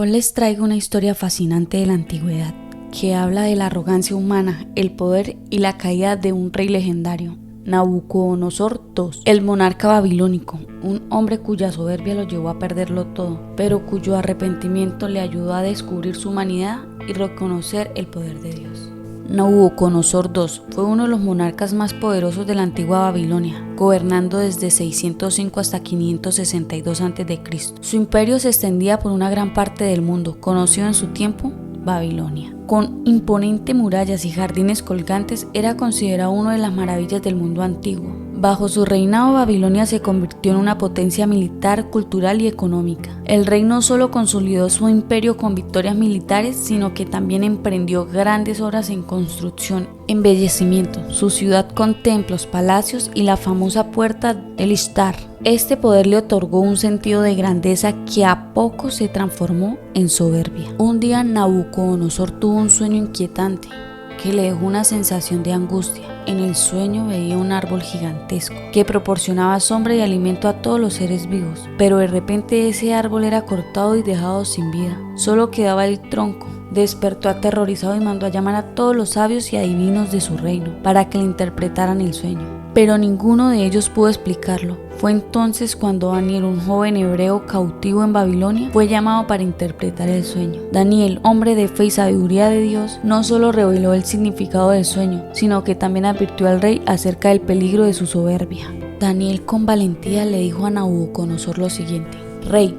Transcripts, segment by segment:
Hoy les traigo una historia fascinante de la antigüedad, que habla de la arrogancia humana, el poder y la caída de un rey legendario, Nabucodonosor II, el monarca babilónico, un hombre cuya soberbia lo llevó a perderlo todo, pero cuyo arrepentimiento le ayudó a descubrir su humanidad y reconocer el poder de Dios. Nabucodonosor II fue uno de los monarcas más poderosos de la antigua Babilonia, gobernando desde 605 hasta 562 a.C. Su imperio se extendía por una gran parte del mundo, conocido en su tiempo Babilonia. Con imponentes murallas y jardines colgantes, era considerado una de las maravillas del mundo antiguo. Bajo su reinado, Babilonia se convirtió en una potencia militar, cultural y económica. El rey no solo consolidó su imperio con victorias militares, sino que también emprendió grandes obras en construcción, embellecimiento, su ciudad con templos, palacios y la famosa puerta del Ishtar. Este poder le otorgó un sentido de grandeza que a poco se transformó en soberbia. Un día Nabucodonosor tuvo un sueño inquietante que le dejó una sensación de angustia. En el sueño veía un árbol gigantesco que proporcionaba sombra y alimento a todos los seres vivos, pero de repente ese árbol era cortado y dejado sin vida. Solo quedaba el tronco. Despertó aterrorizado y mandó a llamar a todos los sabios y adivinos de su reino para que le interpretaran el sueño, pero ninguno de ellos pudo explicarlo. Fue entonces cuando Daniel, un joven hebreo cautivo en Babilonia, fue llamado para interpretar el sueño. Daniel, hombre de fe y sabiduría de Dios, no solo reveló el significado del sueño, sino que también advirtió al rey acerca del peligro de su soberbia. Daniel con valentía le dijo a Nabucodonosor lo siguiente: Rey,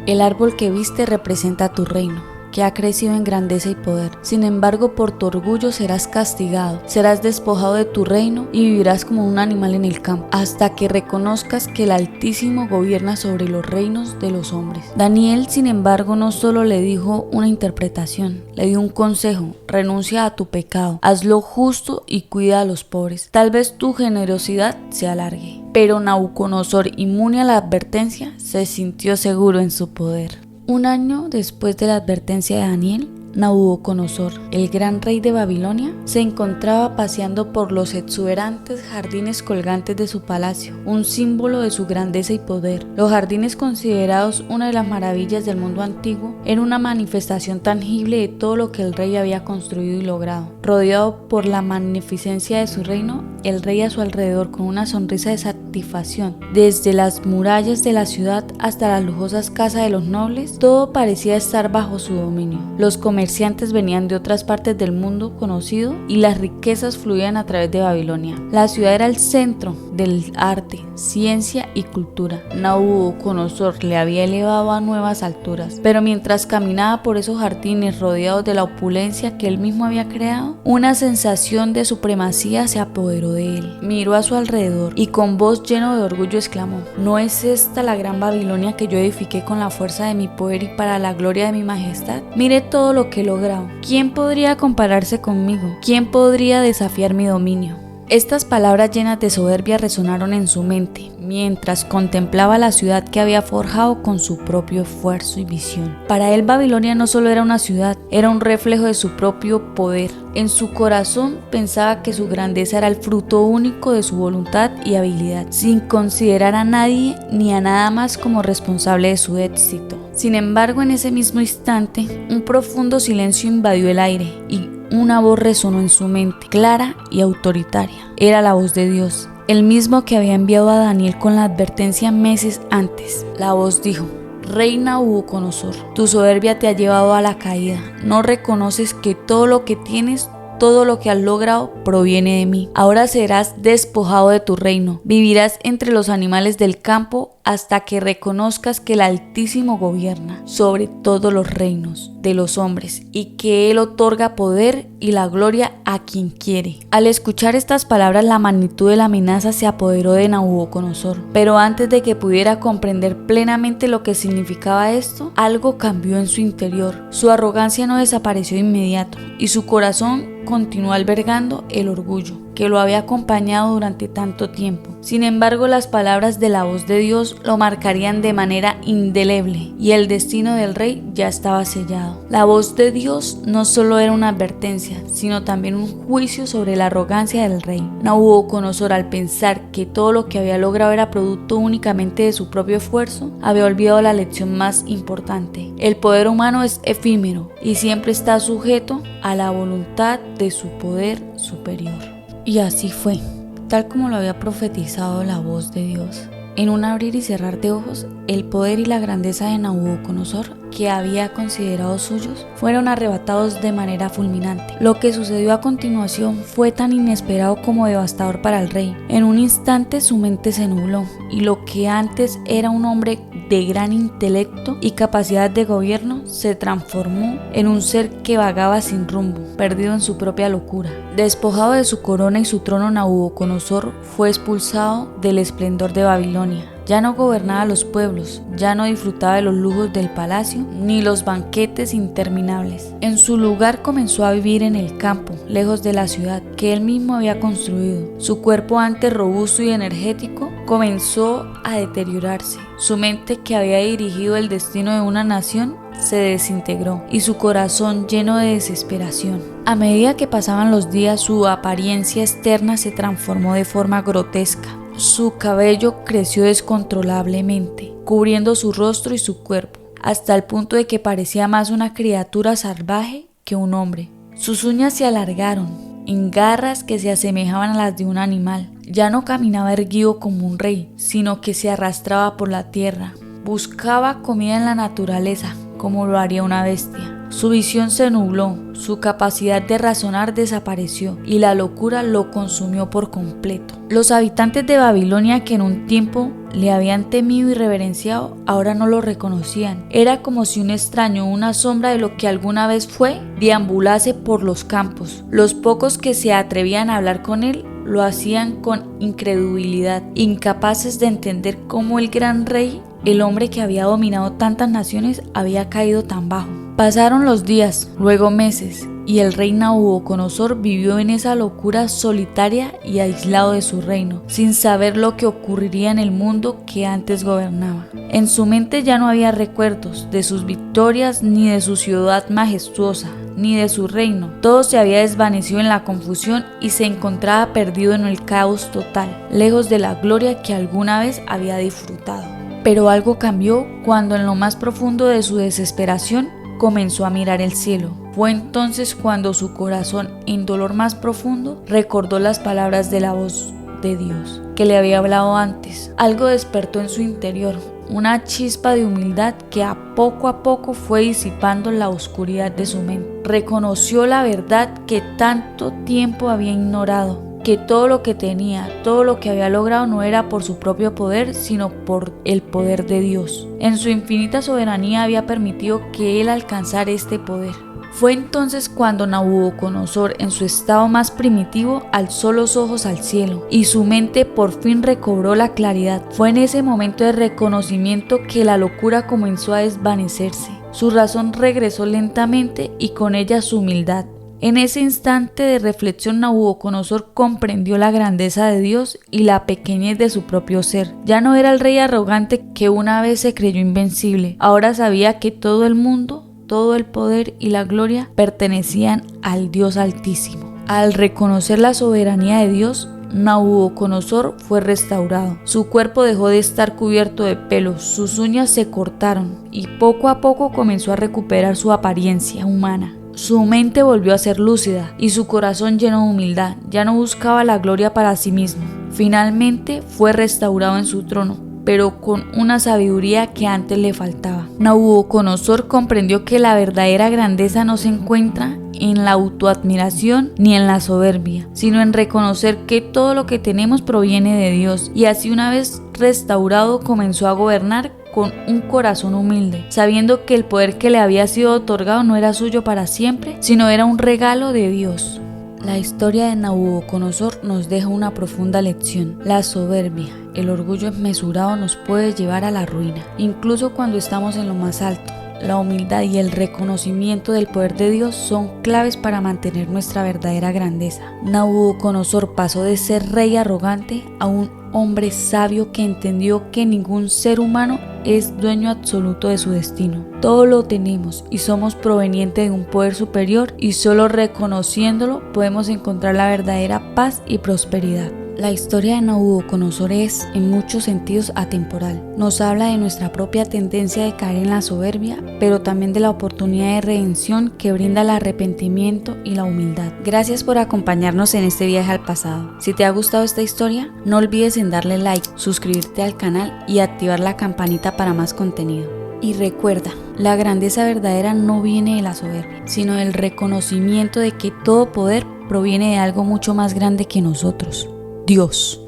el árbol que viste representa tu reino, que ha crecido en grandeza y poder. Sin embargo, por tu orgullo serás castigado, serás despojado de tu reino y vivirás como un animal en el campo, hasta que reconozcas que el Altísimo gobierna sobre los reinos de los hombres. Daniel, sin embargo, no solo le dijo una interpretación, le dio un consejo: renuncia a tu pecado, haz lo justo y cuida a los pobres. Tal vez tu generosidad se alargue. Pero Nabucodonosor, inmune a la advertencia, se sintió seguro en su poder. Un año después de la advertencia de Daniel, Nabucodonosor, el gran rey de Babilonia, se encontraba paseando por los exuberantes jardines colgantes de su palacio, un símbolo de su grandeza y poder. Los jardines, considerados una de las maravillas del mundo antiguo, eran una manifestación tangible de todo lo que el rey había construido y logrado. Rodeado por la magnificencia de su reino, el rey a su alrededor, con una sonrisa de satisfacción, desde las murallas de la ciudad hasta las lujosas casas de los nobles, todo parecía estar bajo su dominio. Los comerciantes venían de otras partes del mundo conocido y las riquezas fluían a través de Babilonia. La ciudad era el centro del arte, ciencia y cultura. Nabucodonosor le había elevado a nuevas alturas, pero mientras caminaba por esos jardines rodeados de la opulencia que él mismo había creado, una sensación de supremacía se apoderó de él. Miró a su alrededor y con voz llena de orgullo exclamó: ¿No es esta la gran Babilonia que yo edifiqué con la fuerza de mi poder y para la gloria de mi majestad? Mire todo lo que he logrado. ¿Quién podría compararse conmigo? ¿Quién podría desafiar mi dominio? Estas palabras llenas de soberbia resonaron en su mente mientras contemplaba la ciudad que había forjado con su propio esfuerzo y visión. Para él, Babilonia no solo era una ciudad, era un reflejo de su propio poder. En su corazón pensaba que su grandeza era el fruto único de su voluntad y habilidad, sin considerar a nadie ni a nada más como responsable de su éxito. Sin embargo, en ese mismo instante, un profundo silencio invadió el aire y una voz resonó en su mente, clara y autoritaria. Era la voz de Dios, el mismo que había enviado a Daniel con la advertencia meses antes. La voz dijo: Rey Nabucodonosor, tu soberbia te ha llevado a la caída. No reconoces que todo lo que tienes, todo lo que has logrado proviene de mí. Ahora serás despojado de tu reino. Vivirás entre los animales del campo hasta que reconozcas que el Altísimo gobierna sobre todos los reinos de los hombres y que Él otorga poder y la gloria a quien quiere. Al escuchar estas palabras, la magnitud de la amenaza se apoderó de Nabucodonosor. Pero antes de que pudiera comprender plenamente lo que significaba esto, algo cambió en su interior. Su arrogancia no desapareció de inmediato y su corazón continuó albergando el orgullo. que lo había acompañado durante tanto tiempo. Sin embargo, las palabras de la voz de Dios lo marcarían de manera indeleble y el destino del rey ya estaba sellado. La voz de Dios no solo era una advertencia, sino también un juicio sobre la arrogancia del rey. Nabucodonosor, al pensar que todo lo que había logrado era producto únicamente de su propio esfuerzo, había olvidado la lección más importante. El poder humano es efímero y siempre está sujeto a la voluntad de su poder superior. Y así fue, tal como lo había profetizado la voz de Dios. En un abrir y cerrar de ojos, el poder y la grandeza de Nabucodonosor, que había considerado suyos, fueron arrebatados de manera fulminante. Lo que sucedió a continuación fue tan inesperado como devastador para el rey. En un instante su mente se nubló, y lo que antes era un hombre de gran intelecto y capacidad de gobierno se transformó en un ser que vagaba sin rumbo, perdido en su propia locura. Despojado de su corona y su trono, Nabucodonosor fue expulsado del esplendor de Babilonia. Ya no gobernaba los pueblos, ya no disfrutaba de los lujos del palacio ni los banquetes interminables. En su lugar comenzó a vivir en el campo, lejos de la ciudad que él mismo había construido. Su cuerpo, antes robusto y energético, comenzó a deteriorarse. Su mente, que había dirigido el destino de una nación, se desintegró y su corazón lleno de desesperación. A medida que pasaban los días, su apariencia externa se transformó de forma grotesca. Su cabello creció descontrolablemente, cubriendo su rostro y su cuerpo, hasta el punto de que parecía más una criatura salvaje que un hombre. Sus uñas se alargaron en garras que se asemejaban a las de un animal. Ya no caminaba erguido como un rey, sino que se arrastraba por la tierra. Buscaba comida en la naturaleza, como lo haría una bestia. Su visión se nubló, su capacidad de razonar desapareció y la locura lo consumió por completo. Los habitantes de Babilonia, que en un tiempo le habían temido y reverenciado, ahora no lo reconocían. Era como si un extraño, una sombra de lo que alguna vez fue, deambulase por los campos. Los pocos que se atrevían a hablar con él lo hacían con incredulidad, incapaces de entender cómo el gran rey, el hombre que había dominado tantas naciones, había caído tan bajo. Pasaron los días, luego meses, y el rey Nabucodonosor vivió en esa locura solitaria y aislado de su reino, sin saber lo que ocurriría en el mundo que antes gobernaba. En su mente ya no había recuerdos de sus victorias, ni de su ciudad majestuosa, ni de su reino. Todo se había desvanecido en la confusión y se encontraba perdido en el caos total, lejos de la gloria que alguna vez había disfrutado. Pero algo cambió cuando, en lo más profundo de su desesperación, comenzó a mirar el cielo. Fue entonces cuando su corazón, en dolor más profundo, recordó las palabras de la voz de Dios que le había hablado antes. Algo despertó en su interior, una chispa de humildad que a poco fue disipando la oscuridad de su mente. Reconoció la verdad que tanto tiempo había ignorado, que todo lo que tenía, todo lo que había logrado no era por su propio poder, sino por el poder de Dios. En su infinita soberanía había permitido que él alcanzara este poder. Fue entonces cuando Nabucodonosor, en su estado más primitivo, alzó los ojos al cielo y su mente por fin recobró la claridad. Fue en ese momento de reconocimiento que la locura comenzó a desvanecerse. Su razón regresó lentamente y con ella su humildad. En ese instante de reflexión, Nabucodonosor comprendió la grandeza de Dios y la pequeñez de su propio ser. Ya no era el rey arrogante que una vez se creyó invencible. Ahora sabía que todo el mundo, todo el poder y la gloria pertenecían al Dios Altísimo. Al reconocer la soberanía de Dios, Nabucodonosor fue restaurado. Su cuerpo dejó de estar cubierto de pelos, sus uñas se cortaron y poco a poco comenzó a recuperar su apariencia humana. Su mente volvió a ser lúcida y su corazón lleno de humildad. Ya no buscaba la gloria para sí mismo. Finalmente fue restaurado en su trono, pero con una sabiduría que antes le faltaba. Nabucodonosor comprendió que la verdadera grandeza no se encuentra en la autoadmiración ni en la soberbia, sino en reconocer que todo lo que tenemos proviene de Dios, y así, una vez restaurado, comenzó a gobernar con un corazón humilde, sabiendo que el poder que le había sido otorgado no era suyo para siempre, sino era un regalo de Dios. La historia de Nabucodonosor nos deja una profunda lección. La soberbia, el orgullo desmesurado nos puede llevar a la ruina, incluso cuando estamos en lo más alto. la humildad y el reconocimiento del poder de Dios son claves para mantener nuestra verdadera grandeza. Nabucodonosor pasó de ser rey arrogante a un hombre sabio que entendió que ningún ser humano es dueño absoluto de su destino. Todo lo tenemos y somos provenientes de un poder superior, y solo reconociéndolo podemos encontrar la verdadera paz y prosperidad. La historia de Nabucodonosor es, en muchos sentidos, atemporal. Nos habla de nuestra propia tendencia de caer en la soberbia, pero también de la oportunidad de redención que brinda el arrepentimiento y la humildad. Gracias por acompañarnos en este viaje al pasado. Si te ha gustado esta historia, no olvides en darle like, suscribirte al canal y activar la campanita para más contenido. Y recuerda, la grandeza verdadera no viene de la soberbia, sino del reconocimiento de que todo poder proviene de algo mucho más grande que nosotros: Dios.